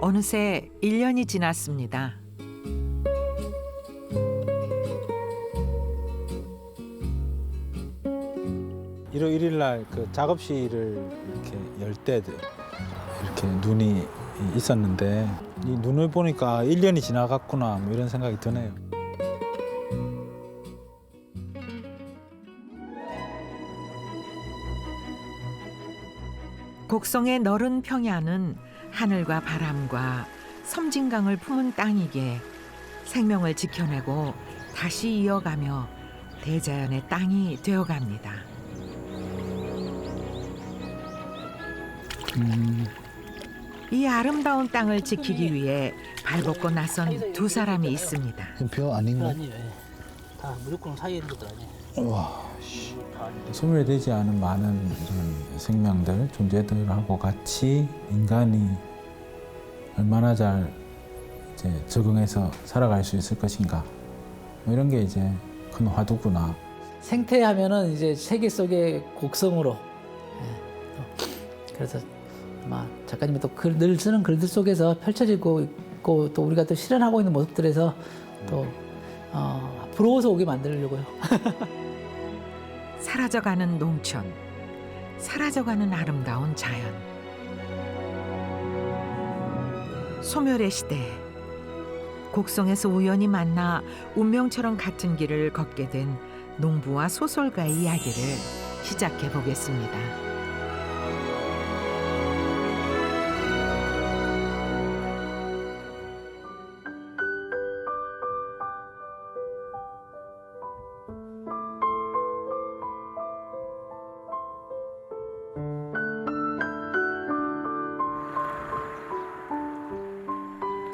어느새 1년이 지났습니다. 1월 1일 날 그 작업실을 이렇게 열 때 이렇게 눈이 있었는데 이 눈을 보니까 1년이 지나갔구나 뭐 이런 생각이 드네요. 곡성의 너른 평야는 하늘과 바람과 섬진강을 품은 땅이기에 생명을 지켜내고 다시 이어가며 대자연의 땅이 되어갑니다. 이 아름다운 땅을 지키기 위해 발벗고 나선 두 사람이 있습니다. 벼 아닌가? 아니에요. 다 무조건 사이에 있는 것들 아니에요. 와, 소멸되지 않은 많은 이런 생명들, 존재들하고 같이 인간이 얼마나 잘 이제 적응해서 살아갈 수 있을 것인가. 뭐 이런 게 이제 큰 화두구나. 생태하면은 이제 세계 속의 곡성으로. 예. 그래서 아마 작가님이 또 늘 쓰는 글들 속에서 펼쳐지고 있고 또 우리가 또 실현하고 있는 모습들에서 또 부러워서 오게 만들려고요. 사라져가는 농촌, 사라져가는 아름다운 자연. 소멸의 시대, 곡성에서 우연히 만나 운명처럼 같은 길을 걷게 된 농부와 소설가의 이야기를 시작해 보겠습니다.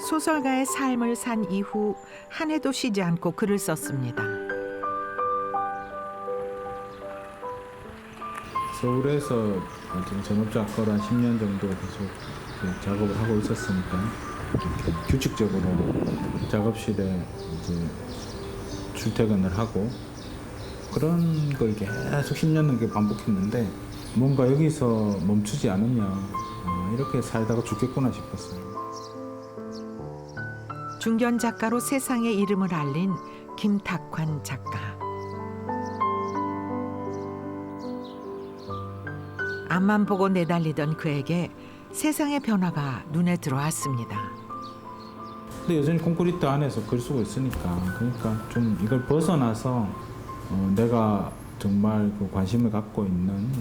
소설가의 삶을 산 이후 한 해도 쉬지 않고 글을 썼습니다. 서울에서 지금 전업작가로 한 10년 정도 계속 작업을 하고 있었으니까 이렇게 규칙적으로 작업실에 이제 출퇴근을 하고 그런 걸 계속 10년 넘게 반복했는데 뭔가 여기서 멈추지 않으면 이렇게 살다가 죽겠구나 싶었어요. 중견 작가로 세상에 이름을 알린 김탁환 작가. 앞만 보고 내달리던 그에게 세상의 변화가 눈에 들어왔습니다. 근데 여전히 콘크리트 안에서 글 쓰고 있으니까 그러니까 좀 이걸 벗어나서 내가 정말 그 관심을 갖고 있는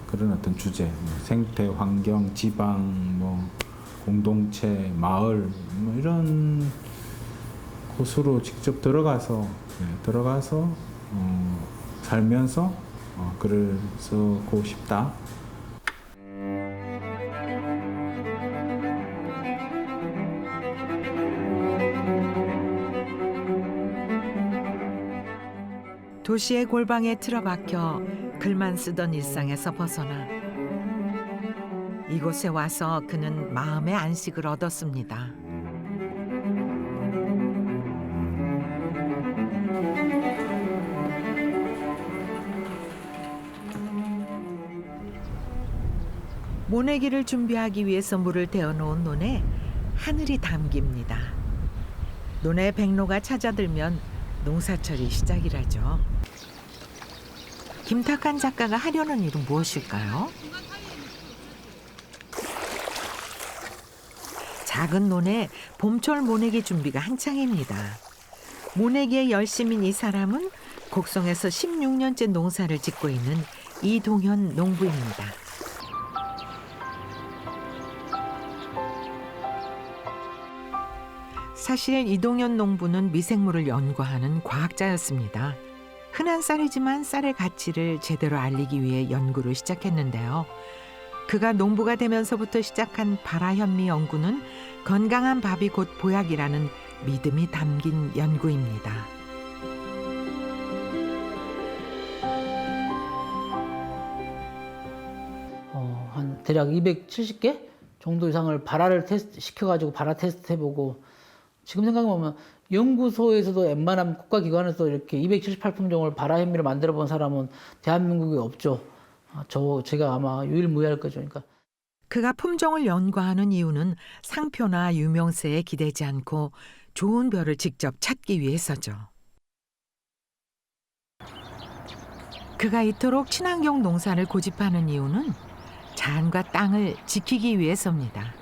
그런 어떤 주제, 생태, 환경, 지방, 뭐 공동체, 마을 뭐 이런 곳으로 직접 들어가서 살면서 글을 쓰고 싶다. 도시의 골방에 틀어박혀 글만 쓰던 일상에서 벗어나 이곳에 와서 그는 마음의 안식을 얻었습니다. 모내기를 준비하기 위해서 물을 데워놓은 논에 하늘이 담깁니다. 논에 백로가 찾아들면 농사철이 시작이라죠. 김탁환 작가가 하려는 일은 무엇일까요? 작은 논에 봄철 모내기 준비가 한창입니다. 모내기에 열심인 이 사람은 곡성에서 16년째 농사를 짓고 있는 이동현 농부입니다. 사실 이동현 농부는 미생물을 연구하는 과학자였습니다. 흔한 쌀이지만 쌀의 가치를 제대로 알리기 위해 연구를 시작했는데요. 그가 농부가 되면서부터 시작한 발화현미 연구는 건강한 밥이 곧 보약이라는 믿음이 담긴 연구입니다. 한 대략 270개 정도 이상을 발화를 테스트 시켜가지고 발화 테스트 해보고 지금 생각해보면 연구소에서도 웬만한 국가기관에서 이렇게 278품종을 발화현미를 만들어 본 사람은 대한민국에 없죠. 제가 아마 유일무이할 거죠. 그러니까 그가 품종을 연구하는 이유는 상표나 유명세에 기대지 않고 좋은 벼를 직접 찾기 위해서죠. 그가 이토록 친환경 농사를 고집하는 이유는 자연과 땅을 지키기 위해서입니다.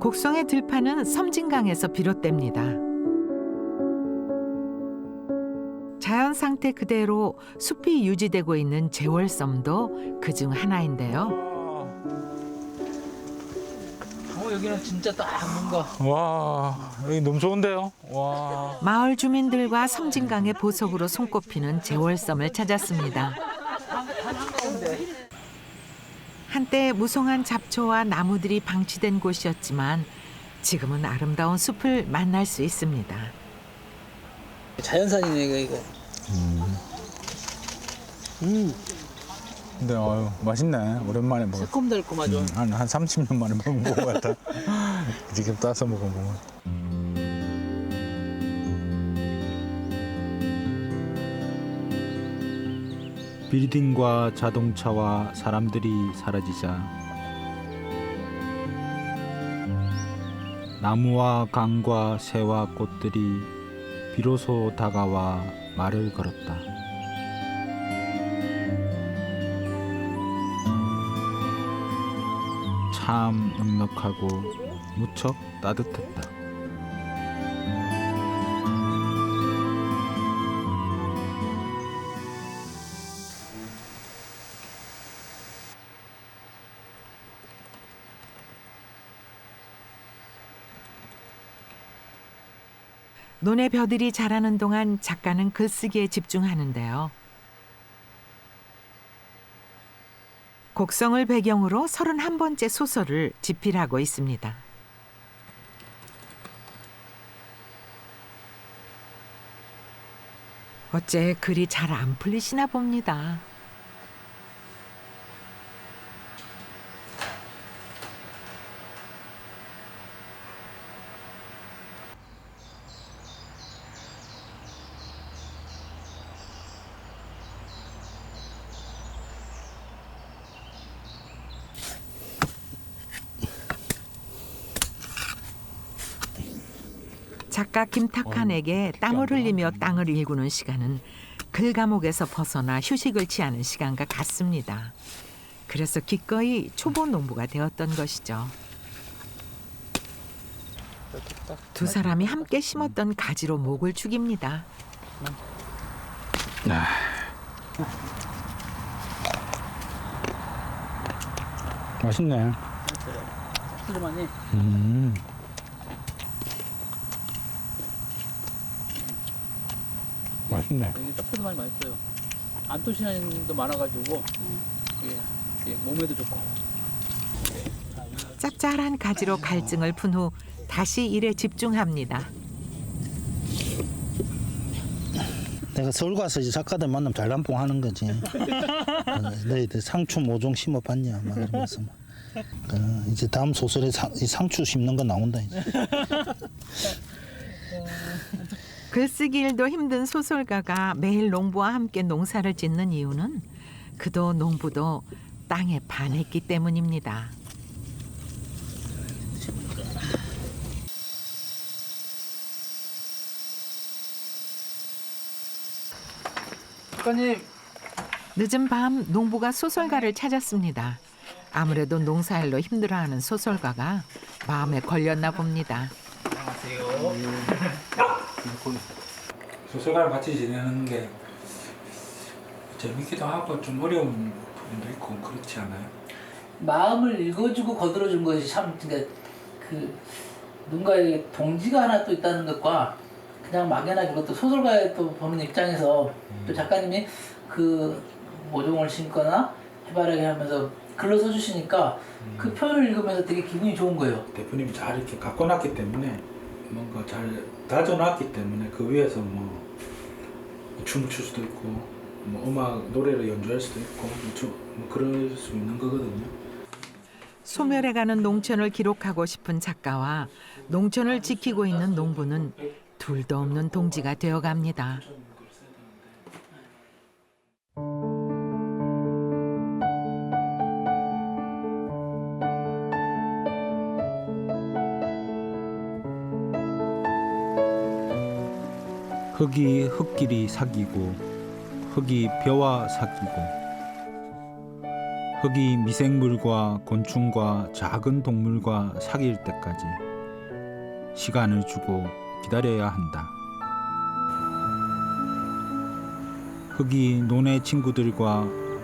곡성의 들판은 섬진강에서 비롯됩니다. 자연 상태 그대로 숲이 유지되고 있는 제월섬도 그중 하나인데요. 여기는 진짜 딱 뭔가 와, 여기 너무 좋은데요? 와. 마을 주민들과 섬진강의 보석으로 손꼽히는 제월섬을 찾았습니다. 한때 무성한 잡초와 나무들이 방치된 곳이었지만 지금은 아름다운 숲을 만날 수 있습니다. 자연산이네 이거. 근데 맛있네. 오랜만에 먹어. 새콤달콤하죠. 한 30년 만에 먹은 것 같아. 지금 따서 먹어보면. 빌딩과 자동차와 사람들이 사라지자 나무와 강과 새와 꽃들이 비로소 다가와 말을 걸었다. 참 넉넉하고 무척 따뜻했다. 논의 벼들이 자라는 동안 작가는 글쓰기에 집중하는데요. 곡성을 배경으로 31번째 소설을 집필하고 있습니다. 어째 글이 잘 안 풀리시나 봅니다. 작가 김탁환에게 땀을 흘리며 땅을 일구는 시간은 글 감옥에서 벗어나 휴식을 취하는 시간과 같습니다. 그래서 기꺼이 초보 농부가 되었던 것이죠. 두 사람이 함께 심었던 가지로 목을 축입니다. 맛있네. 푸짐하니. 맛있네. 여기 딱 푸짐하니 맛있어요. 안토시아닌도 많아가지고 예, 몸에도 좋고. 짭짤한 가지로 갈증을 푼 후 다시 일에 집중합니다. 내가 서울 가서 이제 작가들 만나면 달람뽕 하는 거지. 너희들 상추 모종 심어봤냐? 막 이러면서. 이제 다음 소설에 이 상추 심는 거 나온다 이제. 글쓰기 일도 힘든 소설가가 매일 농부와 함께 농사를 짓는 이유는 그도 농부도 땅에 반했기 때문입니다. 작가님. 늦은 밤 농부가 소설가를 찾았습니다. 아무래도 농사일로 힘들어하는 소설가가 마음에 걸렸나 봅니다. 소설가랑 같이 지내는 게 재밌기도 하고 좀 어려운 부분도 있고 그렇지 않아요? 마음을 읽어주고 거들어준 것이 참 그러니까 그 누군가의 동지가 하나 또 있다는 것과 그냥 막연하게 그것도 소설가에 또 보는 입장에서 또 작가님이 그 모종을 심거나 해바라기 하면서 글로 써주시니까 그 표현을 읽으면서 되게 기분이 좋은 거예요. 대표님이 잘 이렇게 가꿔놨기 때문에 뭔가 잘 다져놨기 때문에 그 위에서 뭐 춤을 출 수도 있고 뭐 음악 노래를 연주할 수도 있고 뭐 그럴 수 있는 거거든요. 소멸해가는 농촌을 기록하고 싶은 작가와 농촌을 지키고 있는 농부는 둘도 없는 동지가 되어갑니다. 흙이 흙끼리 사귀고 흙이 벼와 사귀고 흙이 미생물과 곤충과 작은 동물과 사귈 때까지 시간을 주고 기다려야 한다. 흙이 논의 친구들과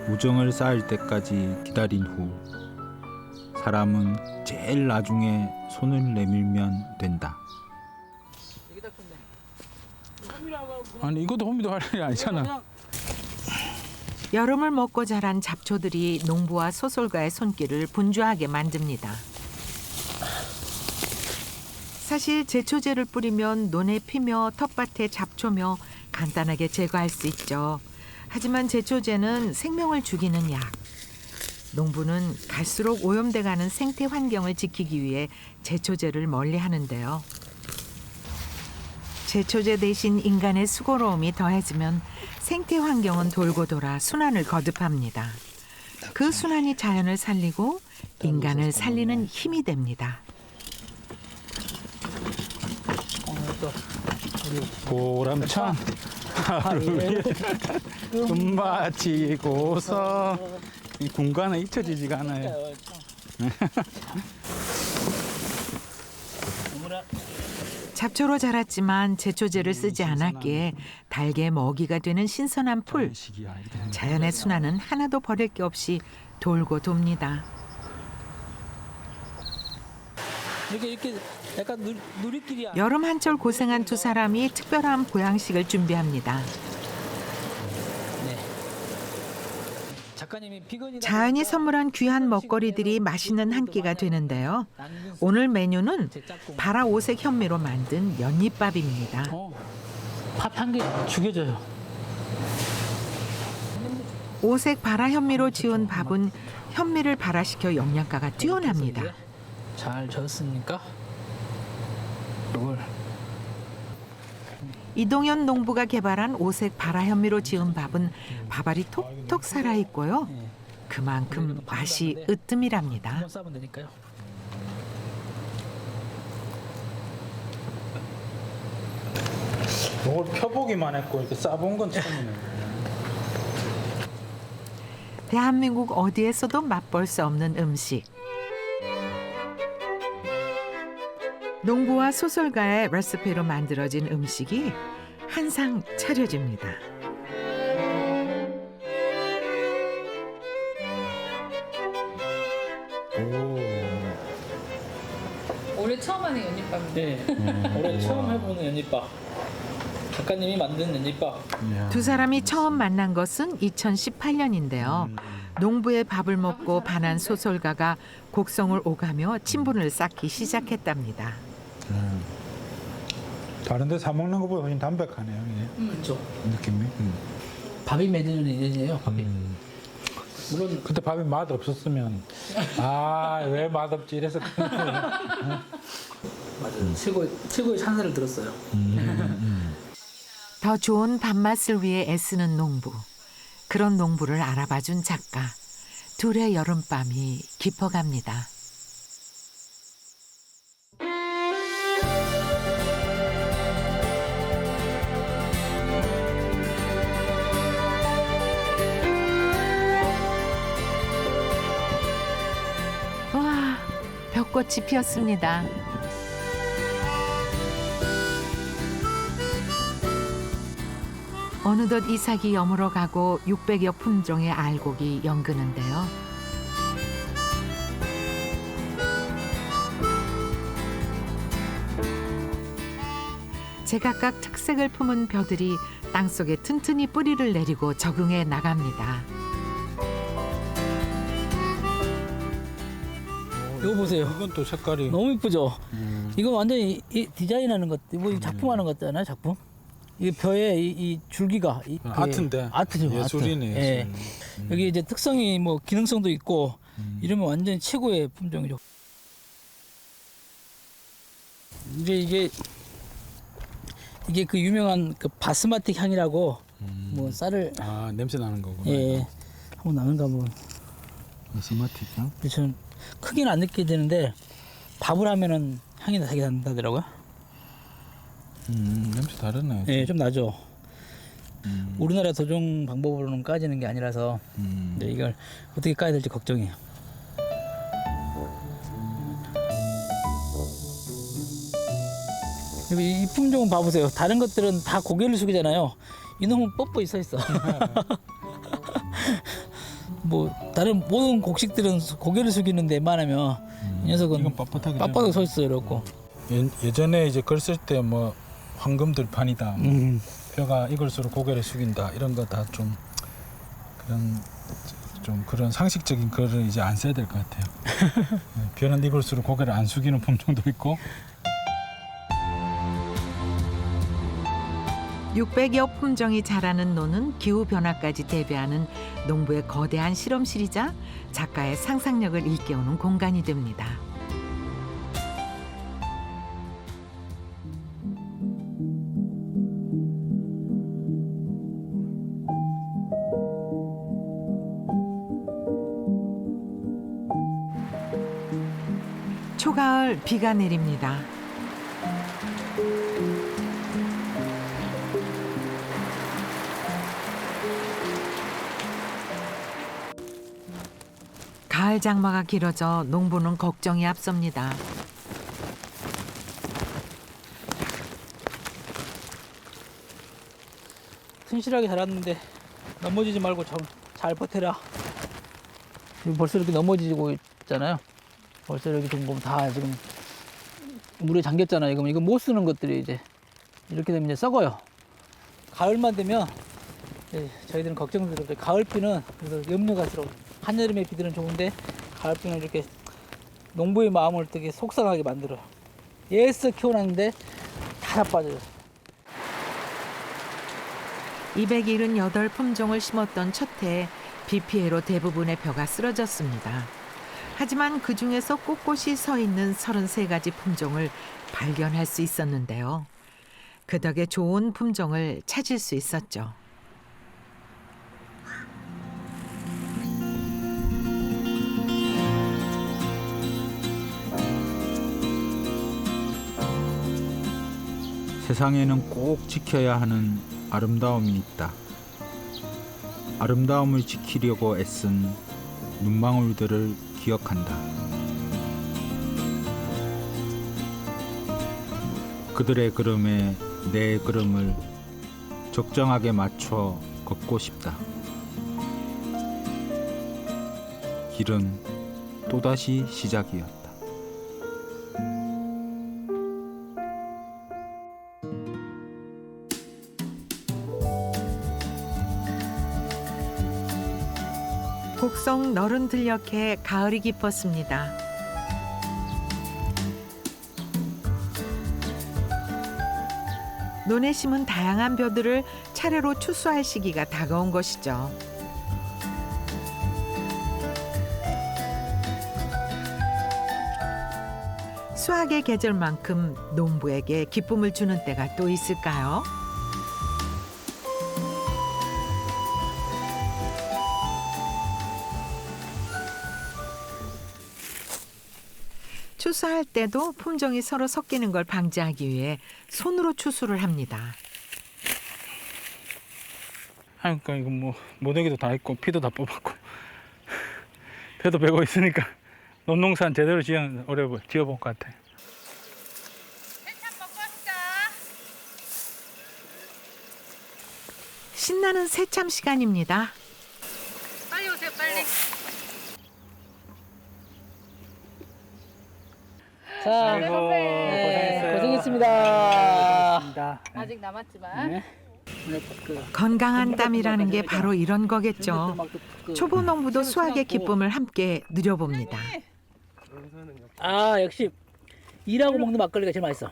우정을 쌓을 때까지 기다린 후 사람은 제일 나중에 손을 내밀면 된다. 아니 이것도 호미도 할 일이 아니잖아. 여름을 먹고 자란 잡초들이 농부와 소설가의 손길을 분주하게 만듭니다. 사실 제초제를 뿌리면 논에 피며 텃밭에 잡초며 간단하게 제거할 수 있죠. 하지만 제초제는 생명을 죽이는 약. 농부는 갈수록 오염돼가는 생태 환경을 지키기 위해 제초제를 멀리 하는데요. 제초제 대신 인간의 수고로움이 더해지면 생태 환경은 돌고 돌아 순환을 거듭합니다. 그 순환이 자연을 살리고 인간을 살리는 힘이 됩니다. 보람찬 하루에 금바치고서 이 공간은 잊혀지지가 않아요. 잡초로 자랐지만 제초제를 쓰지 않았기에 닭의 먹이가 되는 신선한 풀. 자연의 순환은 하나도 버릴 게 없이 돌고 돕니다. 이렇게 약간 누리끼리야. 여름 한철 고생한 두 사람이 특별한 보양식을 준비합니다. 네. 작가님이 비건이다 자연이 보니까 선물한 귀한 먹거리들이 맛있는 한 끼가 되는데요. 오늘 메뉴는 바라 오색 현미로 만든 연잎밥입니다. 밥 한 개 죽여줘요. 오색 바라 현미로 지은 밥은 현미를 발화시켜 영양가가 뛰어납니다. 잘 졌습니까? 이걸 이동현 농부가 개발한 오색 바라 현미로 지은 밥은 밥알이 톡톡 살아있고요. 그만큼 맛이 으뜸이랍니다. 한번 싸면 되니까요. 이걸 펴보기만 했고 이렇게 싸본 건 처음이네. 대한민국 어디에서도 맛볼 수 없는 음식. 농부와 소설가의 레시피로 만들어진 음식이 한상 차려집니다. 올해 처음 하는 연잎밥입니다. 네. 올해 처음 해보는 연잎밥. 작가님이 만든 연잎밥. 두 사람이 처음 만난 것은 2018년인데요. 농부의 밥을 먹고 반한 소설가가 곡성을 오가며 친분을 쌓기 시작했답니다. 다른 데 사 먹는 것보다 훨씬 담백하네요. 이게. 그렇죠. 느낌이. 밥이 맺는 인연이에요. 밥이. 물론 그때 밥이 맛 없었으면 왜 맛없지 이래서 맞아요. 최고의 찬사를 들었어요. 더 좋은 밥맛을 위해 애쓰는 농부. 그런 농부를 알아봐준 작가. 둘의 여름밤이 깊어갑니다. 와, 벚꽃이 피었습니다. 어느덧 이삭이 여물어 가고 600여 품종의 알곡이 연그는데요. 제각각 특색을 품은 벼들이 땅속에 튼튼히 뿌리를 내리고 적응해 나갑니다. 이거 보세요. 이건 또 색깔이 너무 이쁘죠? 이거 완전히 이 디자인하는 것, 뭐 작품하는 것 같잖아요, 작품. 이 벼에 이 줄기가 아트인데. 아트죠, 예술이네, 아트. 예. 여기 이제 특성이 뭐 기능성도 있고 이러면 완전 최고의 품종이죠. 이제 이게 그 유명한 그 바스마틱 향이라고 뭐 쌀을 냄새 나는 거구나. 예 한번 나는가 한번. 스마틱이요? 저는 크게는 안 느끼게 되는데 밥을 하면은 향이 나게 난다더라고요. 냄새 다르네. 네, 좀 나죠. 우리나라 도종 방법으로는 까지는 게 아니라서 근데 이걸 어떻게 까야 될지 걱정이에요. 그리고 이 품종은 봐보세요. 다른 것들은 다 고개를 숙이잖아요. 이놈은 뻣뻣이 서 있어. 뭐 다른 모든 곡식들은 고개를 숙이는데 웬만하면 이 녀석은 이건 빳빳하게 빳빳하게 서 있어 이렇고. 예전에 이제 글 쓸 때 뭐 황금들판이다, 뭐 벼가 익을수록 고개를 숙인다 이런 거 다 좀 그런 상식적인 글을 이제 안 써야 될 것 같아요. 벼는 익을수록 고개를 안 숙이는 품종도 있고. 600여 품종이 자라는 노는 기후변화까지 대비하는 농부의 거대한 실험실이자 작가의 상상력을 일깨우는 공간이 됩니다. 초가을 비가 내립니다. 가을 장마가 길어져 농부는 걱정이 앞섭니다. 튼실하게 자랐는데 넘어지지 말고 잘 버텨라. 지금 벌써 이렇게 넘어지고 있잖아요. 벌써 이렇게 지금 보면 다 지금 물에 잠겼잖아요. 이거 못 쓰는 것들이 이제 이렇게 되면 이제 썩어요. 가을만 되면 이제 저희들은 걱정스럽죠. 가을비는 그래서 염려가스러워. 한여름의 비들은 좋은데 가을비는 이렇게 농부의 마음을 되게 속상하게 만들어요. 애써 키워놨는데 다 빠져요. 278 품종을 심었던 첫 해에 비 피해로 대부분의 벼가 쓰러졌습니다. 하지만 그 중에서 꼿꼿이 서 있는 33가지 품종을 발견할 수 있었는데요. 그 덕에 좋은 품종을 찾을 수 있었죠. 세상에는 꼭 지켜야 하는 아름다움이 있다. 아름다움을 지키려고 애쓴 눈망울들을 기억한다. 그들의 걸음에 내 걸음을 적정하게 맞춰 걷고 싶다. 길은 또다시 시작이었다. 곡성 너른 들녘에 가을이 깊었습니다. 논에 심은 다양한 벼들을 차례로 추수할 시기가 다가온 것이죠. 수확의 계절만큼 농부에게 기쁨을 주는 때가 또 있을까요? 추수할 때도 품종이 서로 섞이는 걸 방지하기 위해 손으로 추수를 합니다. 그러니까 이거 뭐 모내기도 다 했고 피도 다 뽑았고 배도 베고 있으니까 논농산 제대로 지어본 것 같아. 세참 먹고 합시다. 신나는 새참 시간입니다. 빨리 오세요, 빨리. 자, 아이고 네, 고생했어요. 고생했습니다. 아직 남았지만. 네. 건강한 땀이라는 게 바로 이런 거겠죠. 초보 농부도 수확의 기쁨을 함께 누려봅니다. 아, 역시 일하고 먹는 막걸리가 제일 맛있어.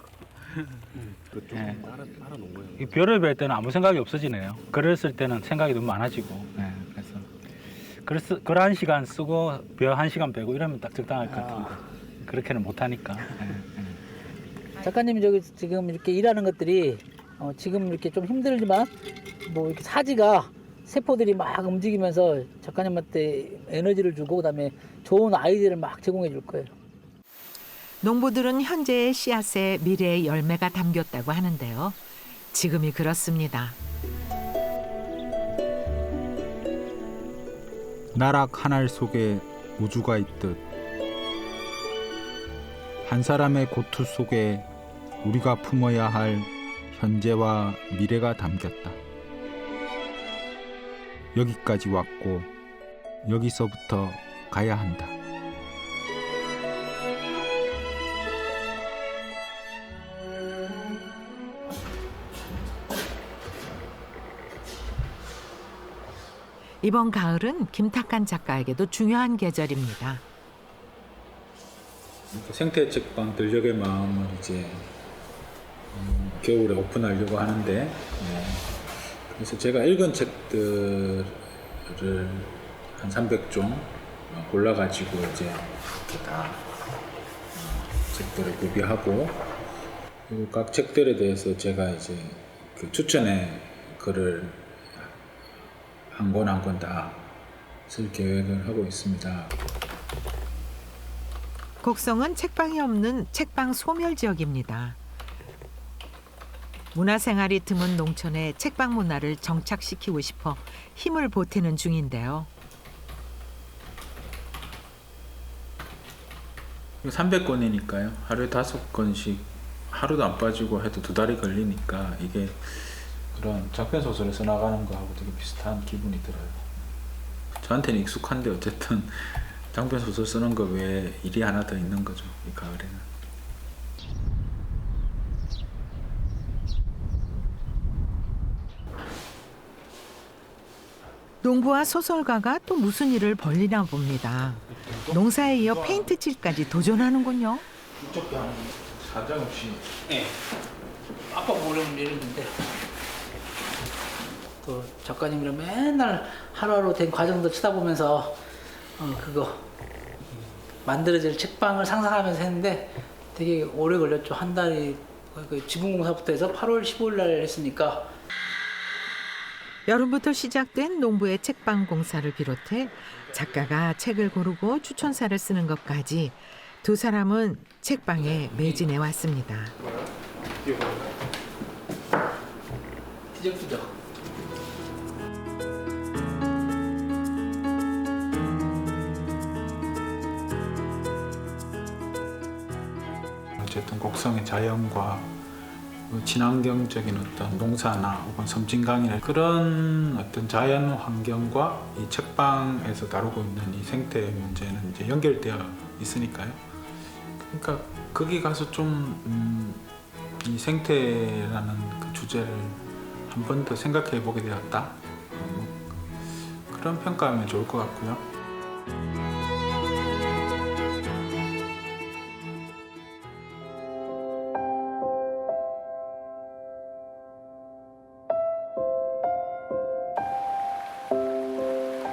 이 벼를 벨 때는 아무 생각이 없어지네요. 글을 쓸 때는 생각이 너무 많아지고. 그래서 글 1시간 쓰고 벼 1시간 빼고 이러면 딱 적당할 것 같은데 그렇게는 못하니까. 작가님이 저기 지금 이렇게 일하는 것들이 지금 이렇게 좀 힘들지만 뭐 이렇게 사지가 세포들이 막 움직이면서 작가님한테 에너지를 주고 그다음에 좋은 아이디어를 막 제공해 줄 거예요. 농부들은 현재의 씨앗에 미래의 열매가 담겼다고 하는데요. 지금이 그렇습니다. 나락 한 알 속에 우주가 있듯 한 사람의 고투 속에 우리가 품어야 할 현재와 미래가 담겼다. 여기까지 왔고 여기서부터 가야 한다. 이번 가을은 김탁한 작가에게도 중요한 계절입니다. 생태 책방 들녘의 마음을 이제 겨울에 오픈하려고 하는데 그래서 제가 읽은 책들을 한 300종 골라가지고 이제 이렇게 다 책들을 구비하고 그리고 각 책들에 대해서 제가 이제 그 추천의 글을 한 권 한 권 다 쓸 계획을 하고 있습니다. 곡성은 책방이 없는 책방 소멸 지역입니다. 문화생활이 드문 농촌에 책방 문화를 정착시키고 싶어 힘을 보태는 중인데요. 300권이니까요. 하루에 5권씩 하루도 안 빠지고 해도 2달이 걸리니까 이게 그런 장편 소설을 써나가는 거하고 되게 비슷한 기분이 들어요. 저한테는 익숙한데 어쨌든 장편 소설 쓰는 거 외에 일이 하나 더 있는 거죠. 이 가을에는. 농부와 소설가가 또 무슨 일을 벌리나 봅니다. 농사에 이어 페인트 칠까지 도전하는군요. 이쪽도 한 사장 없이. 네. 아빠 모르면 이랬는데 또 작가님이랑 맨날 하루하루 된 과정도 쳐다보면서 그거 만들어질 책방을 상상하면서 했는데 되게 오래 걸렸죠. 한 달이 그 지붕공사부터 해서 8월 15일 날 했으니까 여름부터 시작된 농부의 책방 공사를 비롯해 작가가 책을 고르고 추천사를 쓰는 것까지 두 사람은 책방에 매진해 왔습니다. 뒤적뒤적. 어쨌든 곡성의 자연과 친환경적인 어떤 농사나 혹은 섬진강이나 그런 어떤 자연 환경과 이 책방에서 다루고 있는 이 생태 문제는 이제 연결되어 있으니까요. 그러니까 거기 가서 좀 이 생태라는 그 주제를 한 번 더 생각해 보게 되었다. 그런 평가하면 좋을 것 같고요.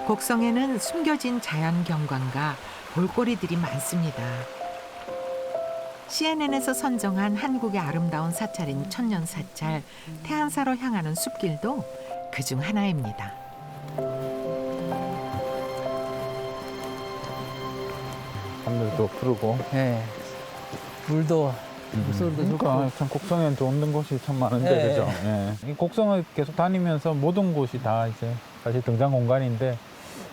곡성에는 숨겨진 자연 경관과 볼거리들이 많습니다. CNN에서 선정한 한국의 아름다운 사찰인 천년사찰 태안사로 향하는 숲길도 그중 하나입니다. 하늘도 푸르고. 네. 물도 물소리도 그러니까 참 곡성에는 좋은 곳이 참 많은데 네. 그죠? 예. 이 곡성을 계속 다니면서 모든 곳이 다 이제 사실 등장 공간인데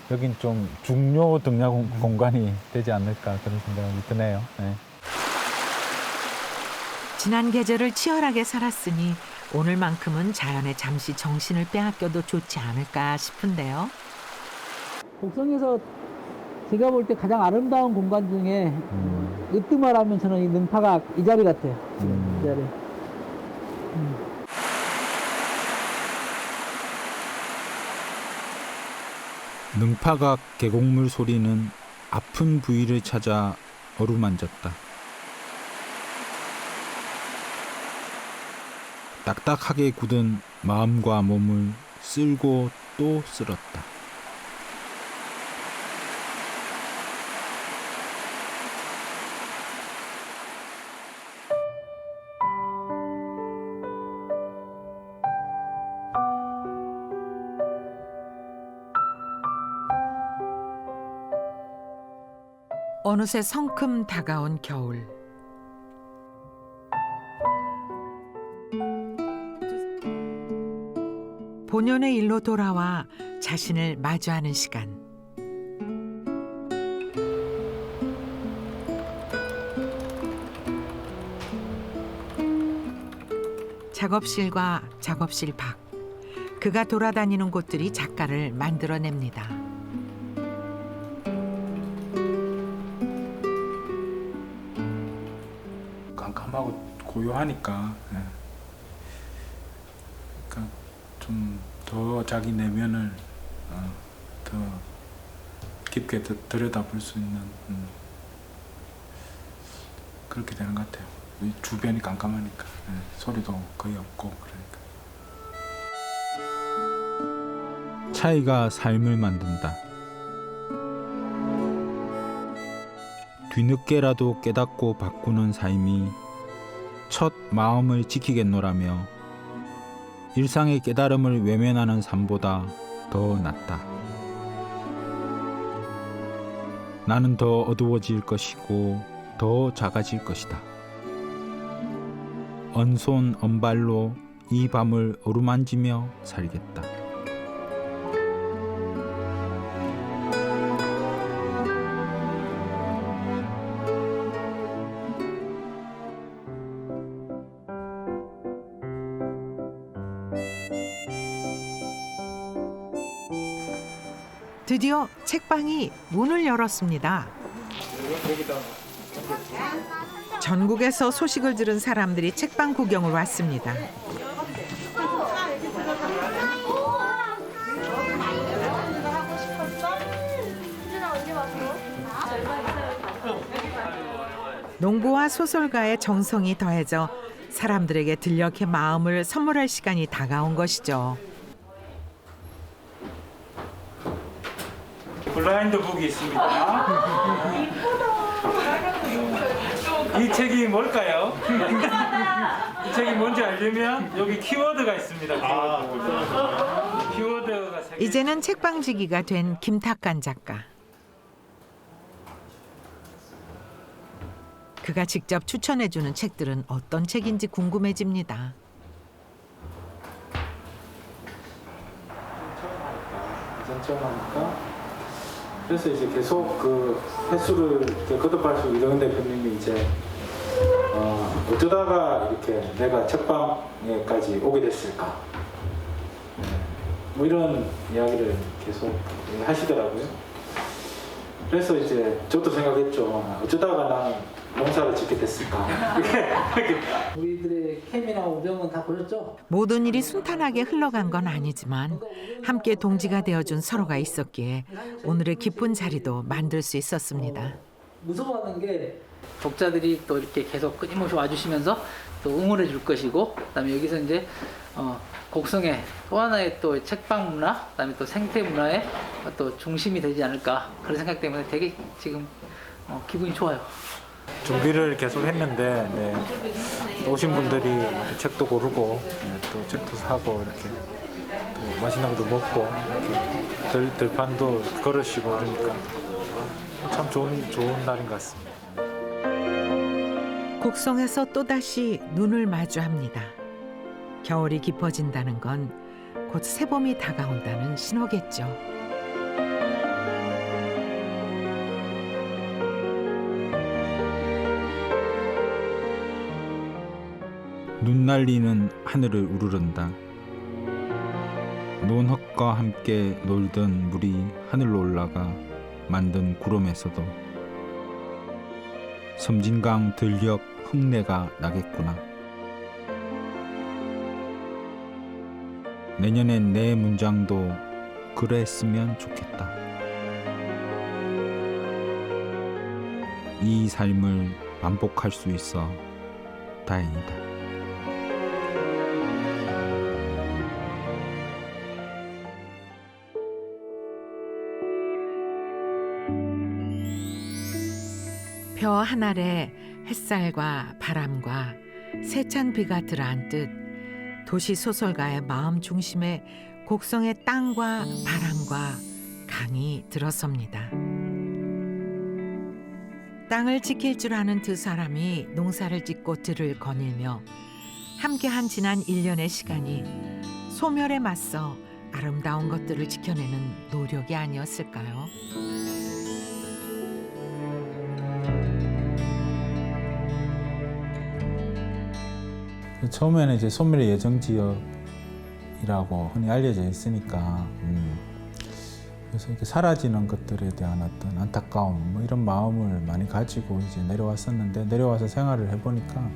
여긴 좀 중요 등장 공간이 되지 않을까 그런 생각이 드네요. 예. 지난 계절을 치열하게 살았으니 오늘만큼은 자연에 잠시 정신을 빼앗겨도 좋지 않을까 싶은데요. 곡성에서 제가 볼 때 가장 아름다운 공간 중에 으뜸하라면 저는 이 능파각 이 자리 같아요. 이 자리. 능파각 계곡물 소리는 아픈 부위를 찾아 어루만졌다. 딱딱하게 굳은 마음과 몸을 쓸고 또 쓸었다. 어느새 성큼 다가온 겨울. 본연의 일로 돌아와 자신을 마주하는 시간. 작업실과 작업실 밖. 그가 돌아다니는 곳들이 작가를 만들어냅니다. 깜깜하고 고요하니까 그러니까 좀 더 자기 내면을 더 깊게 들여다볼 수 있는 그렇게 되는 것 같아요. 이 주변이 깜깜하니까 소리도 거의 없고 그러니까. 차이가 삶을 만든다. 뒤늦게라도 깨닫고 바꾸는 삶이 첫 마음을 지키겠노라며 일상의 깨달음을 외면하는 삶보다 더 낫다. 나는 더 어두워질 것이고 더 작아질 것이다. 언손 언발로 이 밤을 어루만지며 살겠다. 드디어 책방이 문을 열었습니다. 전국에서 소식을 들은 사람들이 책방 구경을 왔습니다. 농부와 소설가의 정성이 더해져 사람들에게 들녘의 마음을 선물할 시간이 다가온 것이죠. 블라인드 북이 있습니다. 이 책이 뭘까요? 이 책이 뭔지 알려면 여기 키워드가 있습니다. 키워드가 이제는 책방지기가 된 김탁관 작가. 그가 직접 추천해주는 책들은 어떤 책인지 궁금해집니다. 처음 하니까 그래서 이제 계속 그 횟수를 이렇게 거듭할수록 이런 대표님이 이제 어쩌다가 이렇게 내가 책방에까지 오게 됐을까 뭐 이런 이야기를 계속 하시더라고요. 그래서 이제 저도 생각했죠. 어쩌다가 나는 농사를 짓게 됐을까. 우리들의 캠이나 우병은 다 보셨죠? 모든 일이 순탄하게 흘러간 건 아니지만 함께 동지가 되어준 서로가 있었기에 오늘의 기쁜 자리도 만들 수 있었습니다. 무서워하는 게 독자들이 또 이렇게 계속 끊임없이 와주시면서 또 응원해 줄 것이고, 그다음에 여기서 이제 곡성의 또 하나의 또 책방 문화, 그다음에 또 생태 문화의 또 중심이 되지 않을까 그런 생각 때문에 되게 지금 기분이 좋아요. 준비를 계속 했는데 오신 분들이 책도 고르고 또 책도 사고 이렇게 또 맛있는 것도 먹고 이렇게 들판도 걸으시고 그러니까 참 좋은 날인 것 같습니다. 곡성에서 또다시 눈을 마주합니다. 겨울이 깊어진다는 건 곧 새봄이 다가온다는 신호겠죠. 눈 날리는 하늘을 우르른다. 논헛과 함께 놀던 물이 하늘로 올라가 만든 구름에서도 섬진강 들녘 흙내가 나겠구나. 내년엔 내 문장도 그랬으면 좋겠다. 이 삶을 반복할 수 있어 다행이다. 벼 하늘에 햇살과 바람과 세찬 비가 들어앉듯 도시 소설가의 마음 중심에 곡성의 땅과 바람과 강이 들어섭니다. 땅을 지킬 줄 아는 두 사람이 농사를 짓고 들을 거닐며 함께한 지난 1년의 시간이 소멸에 맞서 아름다운 것들을 지켜내는 노력이 아니었을까요? 처음에는 이제 소멸의 예정 지역이라고 흔히 알려져 있으니까 그래서 이렇게 사라지는 것들에 대한 어떤 안타까움 뭐 이런 마음을 많이 가지고 이제 내려왔었는데 내려와서 생활을 해보니까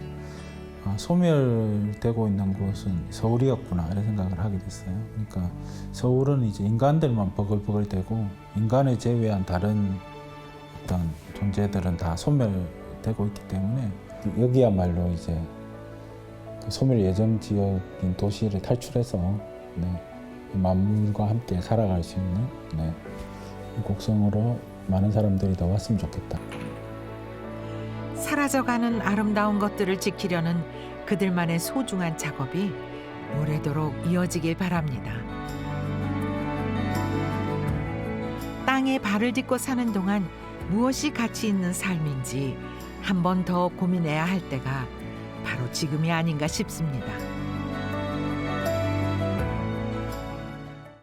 소멸되고 있는 곳은 서울이었구나 이런 생각을 하게 됐어요. 그러니까 서울은 이제 인간들만 버글버글되고 인간을 제외한 다른 어떤 존재들은 다 소멸되고 있기 때문에 여기야말로 이제 소멸 예정 지역인 도시를 탈출해서 만물과 함께 살아갈 수 있는 이 곡성으로 많은 사람들이 더 왔으면 좋겠다. 사라져가는 아름다운 것들을 지키려는 그들만의 소중한 작업이 오래도록 이어지길 바랍니다. 땅에 발을 딛고 사는 동안 무엇이 가치 있는 삶인지 한 번 더 고민해야 할 때가 바로 지금이 아닌가 싶습니다.